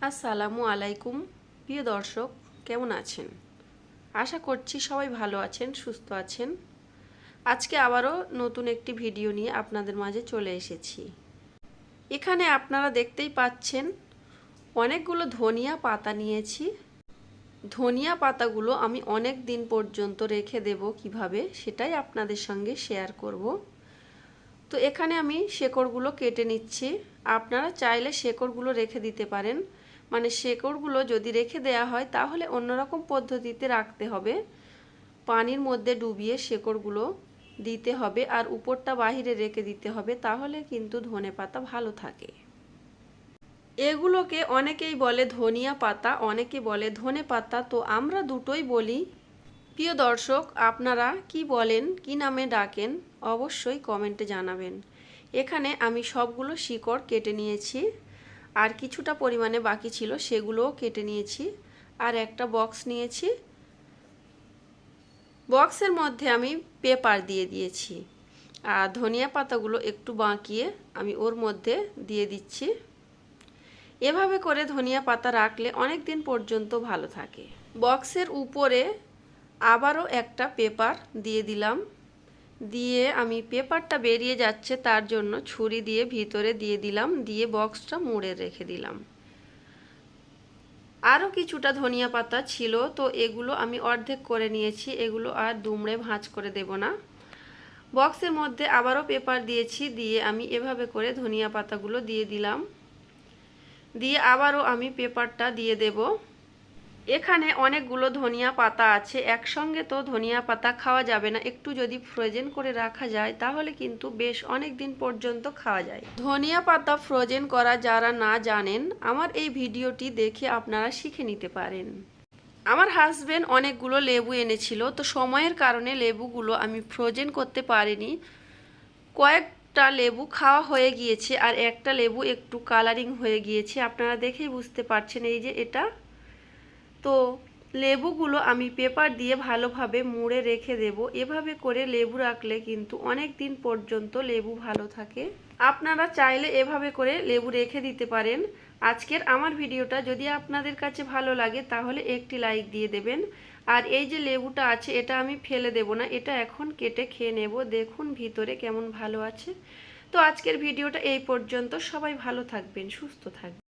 আসসালামু আলাইকুম প্রিয় দর্শক, কেমন আছেন? আশা করছি সবাই ভালো আছেন, সুস্থ আছেন। আজকে আবারও নতুন একটি ভিডিও নিয়ে আপনাদের মাঝে চলে এসেছি। এখানে আপনারা দেখতেই পাচ্ছেন অনেকগুলো ধনিয়া পাতা নিয়েছি। ধনিয়া পাতাগুলো আমি অনেক দিন পর্যন্ত রেখে দেব কিভাবে, সেটাই আপনাদের সঙ্গে শেয়ার করব। তো এখানে আমি শেকড়গুলো কেটে নিচ্ছি। আপনারা চাইলে শেকড়গুলো রেখে দিতে পারেন, মানে শেকড়গুলো যদি রেখে দেয়া হয় তাহলে অন্যরকম পদ্ধতিতে রাখতে হবে। পানির মধ্যে ডুবিয়ে শেকড়গুলো দিতে হবে আর উপরটা বাহিরে রেখে দিতে হবে, তাহলে কিন্তু ধনেপাতা ভালো থাকে। এগুলোকে অনেকেই বলে ধনিয়া পাতা, অনেকে বলে ধনে পাতা, তো আমরা দুটোই বলি। প্রিয় দর্শক, আপনারা কি বলেন, কি নামে ডাকেন অবশ্যই কমেন্টে জানাবেন। এখানে আমি সবগুলো শিকড় কেটে নিয়েছি, আর কিছুটা পরিমাণে বাকি ছিল সেগুলোও কেটে নিয়েছি। আর একটা বক্স নিয়েছি, বক্সের মধ্যে আমি পেপার দিয়ে দিয়েছি, আর ধনিয়া পাতাগুলো একটু বাঁকিয়ে আমি ওর মধ্যে দিয়ে দিচ্ছি। এভাবে করে ধনিয়া পাতা রাখলে অনেক দিন পর্যন্ত ভালো থাকে। বক্সের উপরে আবারও একটা পেপার দিয়ে দিলাম, দিয়ে আমি পেপারটা বেরিয়ে যাচ্ছে তার জন্য ছুরি দিয়ে ভিতরে দিয়ে দিলাম, দিয়ে বক্সটা মুড়ে রেখে দিলাম। আরও কিছুটা ধনিয়া পাতা ছিল, তো এগুলো আমি অর্ধেক করে নিয়েছি, এগুলো আর দুমড়ে ভাঁজ করে দেব না। বক্সের মধ্যে আবারও পেপার দিয়েছি, দিয়ে আমি এভাবে করে ধনিয়া পাতাগুলো দিয়ে দিলাম, দিয়ে আবারও আমি পেপারটা দিয়ে দেব। এখানে অনেকগুলো ধনিয়া পাতা আছে, একসঙ্গে তো ধনিয়া পাতা খাওয়া যাবে না, একটু যদি ফ্রোজেন করে রাখা যায় তাহলে কিন্তু বেশ অনেক দিন পর্যন্ত খাওয়া যায়। ধনিয়া পাতা ফ্রোজেন করা যারা না জানেন, আমার এই ভিডিওটি দেখে আপনারা শিখে নিতে পারেন। আমার হাজবেন্ড অনেকগুলো লেবু এনেছিল, তো সময়ের কারণে লেবুগুলো আমি ফ্রোজেন করতে পারিনি। কয়েকটা লেবু খাওয়া হয়ে গিয়েছে আর একটা লেবু একটু কালারিং হয়ে গিয়েছে, আপনারা দেখেই বুঝতে পারছেন। এই যে এটা, তো লেবুগুলো আমি পেপার দিয়ে ভালোভাবে মুড়ে রেখে দেব। এভাবে করে লেবু রাখলে কিন্তু অনেক দিন পর্যন্ত লেবু ভালো থাকে। আপনারা চাইলে এভাবে করে লেবু রেখে দিতে পারেন। আজকের আমার ভিডিওটা যদি আপনাদের কাছে ভালো লাগে তাহলে একটি লাইক দিয়ে দেবেন। আর এই যে লেবুটা আছে এটা আমি ফেলে দেব না, এটা এখন কেটে খেয়ে নেব। দেখুন ভিতরে কেমন ভালো আছে। তো আজকের ভিডিওটা এই পর্যন্ত। সবাই ভালো থাকবেন, সুস্থ থাকবেন।